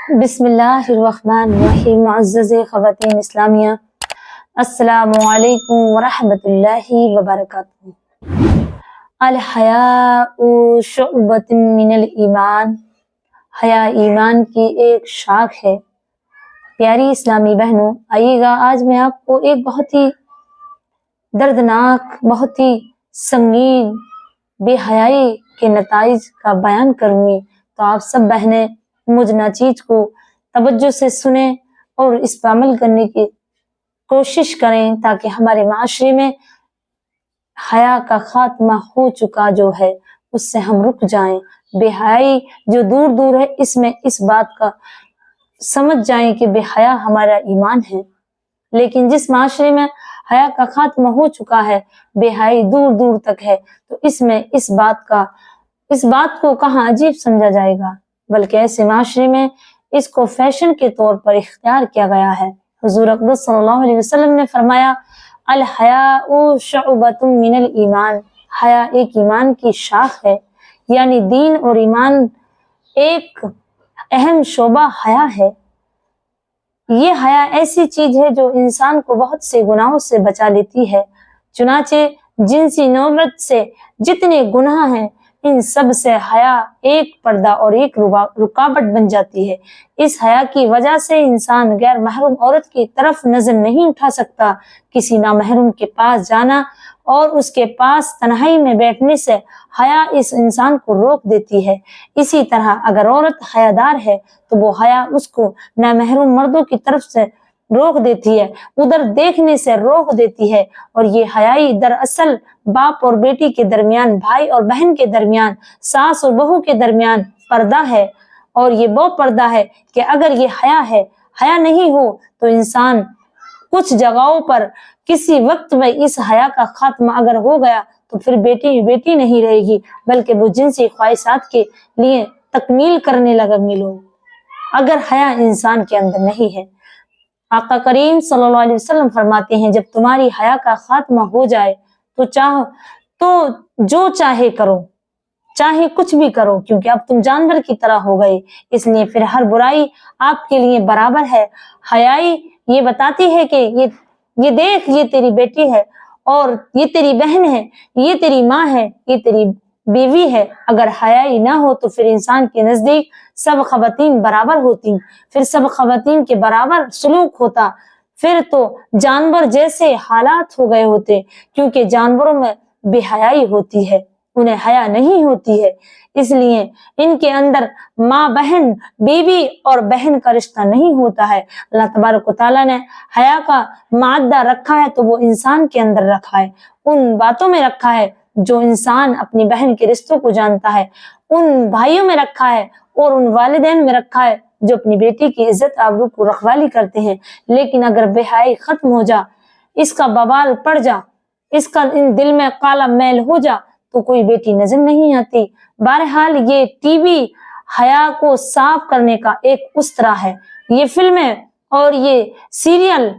بسم اللہ الرحمن الرحیم۔ معزز خواتین اسلامیہ، السلام علیکم ورحمۃ اللہ وبرکاتہ۔ الحیاء شعبۃ من الایمان، حیا ایمان کی ایک شاخ ہے۔ پیاری اسلامی بہنوں، آئیے گا آج میں آپ کو ایک بہت ہی دردناک، بہت ہی سنگین بے حیائی کے نتائج کا بیان کروں گی، تو آپ سب بہنیں مجھ ناچیز کو توجہ سے سنیں اور اس پر عمل کرنے کی کوشش کریں، تاکہ ہمارے معاشرے میں حیا کا خاتمہ ہو چکا جو ہے اس سے ہم رک جائیں۔ بے حیائی جو دور دور ہے، اس میں اس بات کا سمجھ جائیں کہ بے حیا ہمارا ایمان ہے، لیکن جس معاشرے میں حیا کا خاتمہ ہو چکا ہے، بے حیائی دور دور تک ہے، تو اس میں اس بات کو کہاں عجیب سمجھا جائے گا، بلکہ ایسے معاشرے میں اس کو فیشن کے طور پر اختیار کیا گیا ہے۔ حضور اقدس صلی اللہ علیہ وسلم نے فرمایا، الحیاء شعبۃ من الایمان، حیا ایک ایمان کی شاخ ہے، یعنی دین اور ایمان ایک اہم شعبہ حیا ہے۔ یہ حیا ایسی چیز ہے جو انسان کو بہت سے گناہوں سے بچا لیتی ہے، چنانچہ جنسی نوبت سے جتنے گناہ ہیں ان سب سے حیا ایک پردہ اور ایک رکاوٹ بن جاتی ہے۔ اس حیا کی وجہ سے انسان غیر محرم عورت کی طرف نظر نہیں اٹھا سکتا۔ کسی نامحرم کے پاس جانا اور اس کے پاس تنہائی میں بیٹھنے سے حیا اس انسان کو روک دیتی ہے۔ اسی طرح اگر عورت حیادار ہے تو وہ حیا اس کو نامحرم مردوں کی طرف سے روک دیتی ہے، ادھر دیکھنے سے روک دیتی ہے۔ اور یہ حیائی دراصل باپ اور بیٹی کے درمیان، بھائی اور بہن کے درمیان، ساس اور بہو کے درمیان پردہ ہے، اور یہ وہ پردہ ہے کہ اگر یہ حیا نہیں ہو تو انسان کچھ جگہوں پر کسی وقت میں اس حیا کا خاتمہ اگر ہو گیا تو پھر بیٹی نہیں رہے گی، بلکہ وہ جنسی خواہشات کے لیے تکمیل کرنے لگیں گے لوگ، اگر حیا انسان کے اندر نہیں ہے۔ آقا کریم صلی اللہ علیہ وسلم فرماتے ہیں، جب تمہاری حیا کا خاتمہ ہو جائے تو جو چاہے کرو، چاہے کچھ بھی کرو، کیونکہ اب تم جانور کی طرح ہو گئے، اس لیے پھر ہر برائی آپ کے لیے برابر ہے۔ حیائی یہ بتاتی ہے کہ یہ دیکھ، یہ تیری بیٹی ہے، اور یہ تیری بہن ہے، یہ تیری ماں ہے، یہ تیری بیوی ہے۔ اگر حیائی نہ ہو تو پھر انسان کے نزدیک سب خواتین برابر ہوتی، پھر سب خواتین کے برابر سلوک ہوتا، پھر تو جانور جیسے حالات ہو گئے ہوتے، کیونکہ جانوروں میں بے حیائی ہوتی ہے، انہیں حیا نہیں ہوتی ہے، اس لیے ان کے اندر ماں بہن، بیوی اور بہن کا رشتہ نہیں ہوتا ہے۔ اللہ تبارک و تعالیٰ نے حیا کا مادہ رکھا ہے تو وہ انسان کے اندر رکھا ہے، ان باتوں میں رکھا ہے جو انسان اپنی بہن کے رشتوں کو جانتا ہے، ان بھائیوں میں رکھا ہے اور ان والدین میں رکھا ہے جو اپنی بیٹی کی عزت آبرو کو رکھوالی کرتے ہیں۔ لیکن اگر بے حیائی ختم ہو جا، اس کا بوال پڑ جا، اس کا دل میں کالا میل ہو جا، تو کوئی بیٹی نظر نہیں آتی۔ بہرحال یہ ٹی وی حیا کو صاف کرنے کا ایک استرا ہے، یہ فلمیں اور یہ سیریل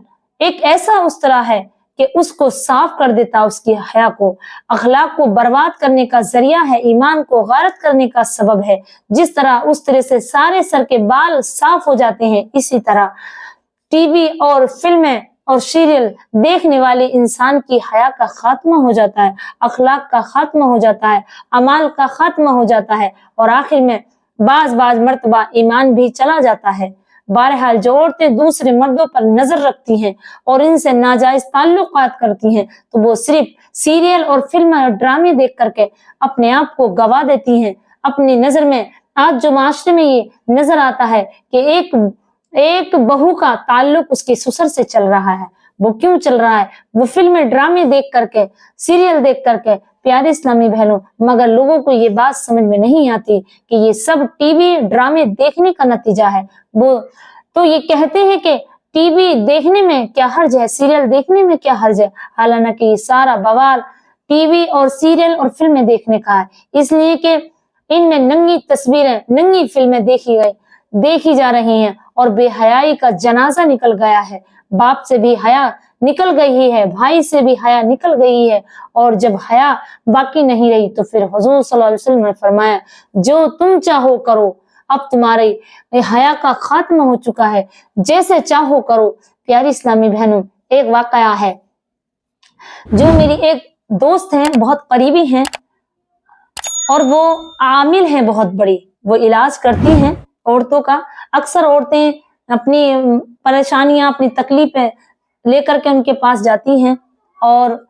ایک ایسا استرا ہے کہ اس کو صاف کر دیتا، اس کی حیا کو، اخلاق کو برباد کرنے کا ذریعہ ہے، ایمان کو غارت کرنے کا سبب ہے۔ جس طرح اس طرح سے سارے سر کے بال صاف ہو جاتے ہیں، اسی طرح ٹی وی اور فلمیں اور سیریل دیکھنے والے انسان کی حیا کا خاتمہ ہو جاتا ہے، اخلاق کا خاتمہ ہو جاتا ہے، اعمال کا خاتمہ ہو جاتا ہے، اور آخر میں بعض مرتبہ ایمان بھی چلا جاتا ہے۔ بہرحال جو عورتیں دوسرے مردوں پر نظر رکھتی ہیں اور ان سے ناجائز تعلقات کرتی ہیں، تو وہ صرف سیریل اور فلم اور ڈرامے دیکھ کر کے اپنے آپ کو گوا دیتی ہیں۔ اپنی نظر میں آج جو معاشرے میں یہ نظر آتا ہے کہ ایک بہو کا تعلق اس کے سسر سے چل رہا ہے، وہ کیوں چل رہا ہے؟ وہ فلمیں ڈرامے دیکھ کر کے، سیریل دیکھ کر کے۔ پیارے اسلامی بہنوں، مگر لوگوں کو یہ بات سمجھ میں نہیں آتی کہ یہ سب ٹی وی ڈرامے دیکھنے کا نتیجہ ہے۔ وہ تو یہ کہتے ہیں کہ ٹی وی دیکھنے میں کیا حرج ہے، سیریل دیکھنے میں کیا حرج ہے، حالانکہ یہ سارا بوال ٹی وی اور سیریل اور فلمیں دیکھنے کا ہے، اس لیے کہ ان میں ننگی تصویریں، ننگی فلمیں دیکھی جا رہی ہیں، اور بے حیائی کا جنازہ نکل گیا ہے۔ باپ سے بھی حیا نکل گئی ہے، بھائی سے بھی حیا نکل گئی ہے، اور جب حیا باقی نہیں رہی تو پھر حضور صلی اللہ علیہ وسلم نے فرمایا، جو تم چاہو کرو، अब तुम्हारे हया का खात्मा हो चुका है, जैसे चाहो करो। प्यारी इस्लामी बहनों, एक वाकया है, जो मेरी एक दोस्त हैं, बहुत करीबी हैं, और वो आमिल हैं बहुत बड़ी, वो इलाज करती हैं औरतों का। अक्सर औरतें अपनी परेशानियां, अपनी तकलीफें लेकर के उनके पास जाती हैं और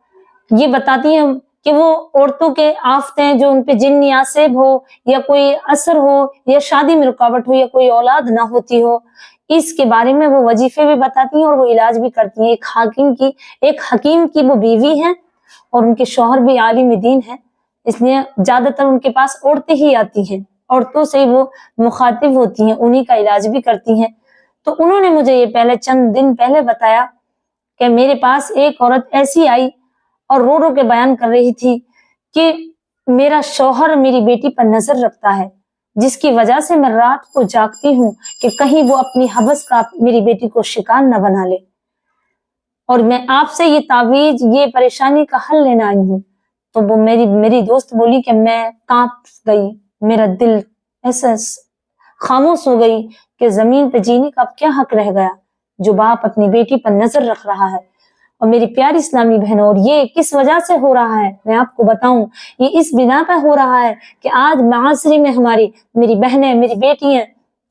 ये बताती हैं कि वो औरतों के आफतें, जो उन पे जिन्नी आसेब हो या कोई असर हो या शादी में रुकावट हो या कोई औलाद ना होती हो, इसके बारे में वो वजीफे भी बताती हैं और वो इलाज भी करती हैं। एक हकीम की वो बीवी हैं और उनके शौहर भी आलिम दीन है, इसलिए ज्यादातर उनके पास औरतें ही आती हैं, औरतों से वो मुखातिब होती हैं, उन्हीं का इलाज भी करती हैं। तो उन्होंने मुझे ये पहले चंद दिन पहले बताया कि मेरे पास एक औरत ऐसी आई और रो रो के बयान कर रही थी कि मेरा शौहर मेरी बेटी पर नजर रखता है, जिसकी वजह से मैं रात को जागती हूँ कि कहीं वो अपनी हवस का मेरी बेटी को शिकार न बना ले, और मैं आपसे ये तावीज, ये परेशानी का हल लेना आई हूँ। तो वो मेरी दोस्त बोली कि मैं कांप गई, मेरा दिल ऐसा खामोश हो गई कि जमीन पे जीने का अब क्या हक रह गया, जो बाप अपनी बेटी पर नजर रख रहा है। और मेरी प्यारी इस्लामी बहनों, और ये किस वजह से हो रहा है मैं आपको बताऊं, ये इस बिना पर हो रहा है कि आज माशरे में मेरी बहनें, मेरी बेटियां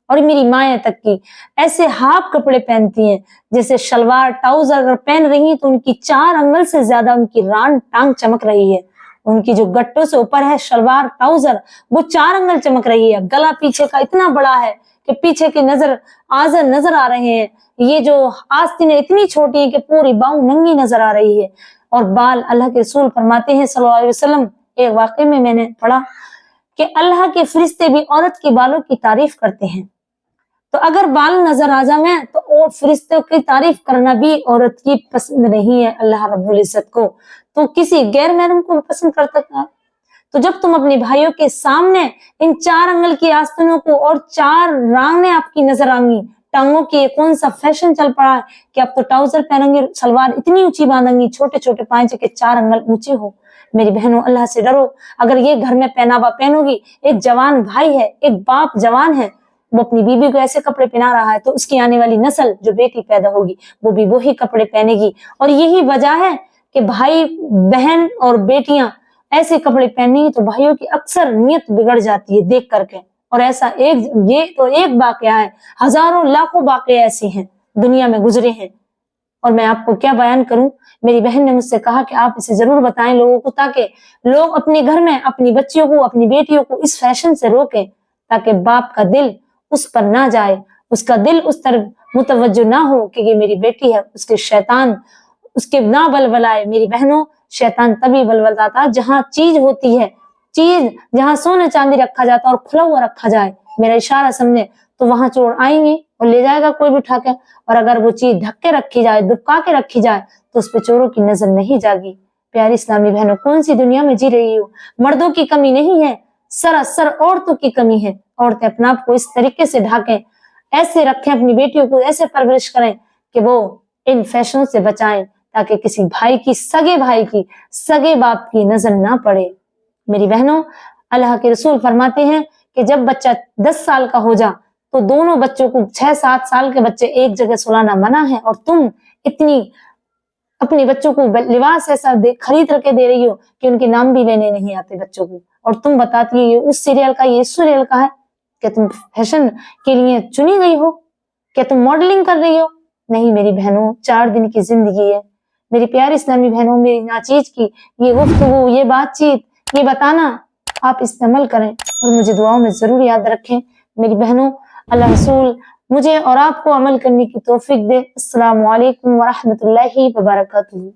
और मेरी माएँ तक की ऐसे हाफ कपड़े पहनती हैं, जैसे शलवार ट्राउजर अगर पहन रही हैं तो उनकी 4 अंगल से ज्यादा उनकी रान टांग चमक रही है। उनकी जो गट्टों से ऊपर है शलवार ट्राउजर, वो 4 अंगल चमक रही है। गला पीछे का इतना बड़ा है कि पीछे के आजर नजर आ रहे हैं। ये जो आस्तीनें इतनी छोटी है कि पूरी बाहु नंगी नजर आ रही है। और बाल, अल्लाह के रसूल फरमाते हैं सल्लल्लाहु अलैहि वसल्लम, एक वाकये में मैंने पढ़ा कि अल्लाह के फरिश्ते भी औरत के बालों की तारीफ करते हैं। तो अगर बाल नजर आ जाए तो और फरिश्तों की तारीफ करना भी औरत की पसंद नहीं है अल्लाह रब्बुल इज्जत को, तो किसी गैर महरम को पसंद कर सकता है। तो जब तुम अपने भाइयों के सामने इन 4 अंगल की आस्तीनों को और 4 रांगें आपकी नजर आएंगी, टांगों की कौन सा फैशन चल पड़ा है कि आप तो ट्राउजर पहनेंगे, सलवार इतनी ऊंची बांधेंगी, छोटे छोटे पांचे के 4 अंगल ऊंचे हो। मेरी बहनों, अल्लाह से डरो। अगर ये घर में पहनावा पहनोगी, एक जवान भाई है, एक बाप जवान है, वो अपनी बीबी को ऐसे कपड़े पहना रहा है, तो उसकी आने वाली नस्ल जो बेटी पैदा होगी वो भी वही कपड़े पहनेगी। और यही वजह है कि भाई बहन और बेटियां ऐसे कपड़े पहनेंगी तो भाइयों की अक्सर नीयत बिगड़ जाती है देख करके। और ऐसा ये तो एक वाकया है, हजारों लाखों वाकये ऐसे हैं दुनिया में गुजरे हैं, और मैं आपको क्या बयान करूं। मेरी बहन ने मुझसे कहा कि आप इसे जरूर बताएं लोगों को, ताकि लोग अपने घर में अपनी बच्चियों को, अपनी बेटियों को इस फैशन से रोकें, ताकि बाप का दिल उस पर ना जाए, उसका दिल उस तरफ मुतवज्जो ना हो कि ये मेरी बेटी है, उसके शैतान उसके ना बलबलाए। मेरी बहनों, शैतान तभी बलबलाता है जहां चीज होती है, चीज जहां सोने चांदी रखा जाता है और खुला हुआ रखा जाए, मेरा इशारा समझे, तो वहां चोर आएंगे और ले जाएगा कोई भी उठा के। और अगर वो चीज ढक के रखी जाए, दुबका के रखी जाए, तो उस पर चोरों की नजर नहीं जागी। प्यारी इस्लामी बहनों, कौन सी दुनिया में जी रही हो। मर्दों की कमी नहीं है, सरासर औरतों की कमी है। औरतें अपने आप को इस तरीके से ढाकें, ऐसे रखें, अपनी बेटियों को ऐसे परवरिश करें कि वो इन फैशनों से बचाएं, ताकि किसी भाई की, सगे बाप की नजर ना पड़े। मेरी बहनों, अल्लाह के रसूल फरमाते हैं कि जब बच्चा 10 साल का हो जा तो दोनों बच्चों को, 6-7 साल के बच्चे एक जगह सुलाना मना है, और तुम इतनी अपने बच्चों को लिबास ऐसा खरीद करके दे रही हो कि उनके नाम भी लेने नहीं आते बच्चों को, और तुम बताती है ये उस सीरियल का, ये इस सीरियल का है। क्या तुम फैशन के लिए चुनी गई हो? क्या तुम मॉडलिंग कर रही हो? नहीं मेरी बहनों, 4 दिन की जिंदगी है। मेरी प्यारी इस्लामी बहनों, मेरी नाचीज की ये गुफ्तगू, ये बातचीत, ये बताना आप इस पे अमल करें और मुझे दुआओं में जरूर याद रखें। मेरी बहनों, अल्लाह रसूल मुझे और आपको अमल करने की तौफीक दे। अस्सलामु अलैकुम व रहमतुल्लाहि व बरकातुहू।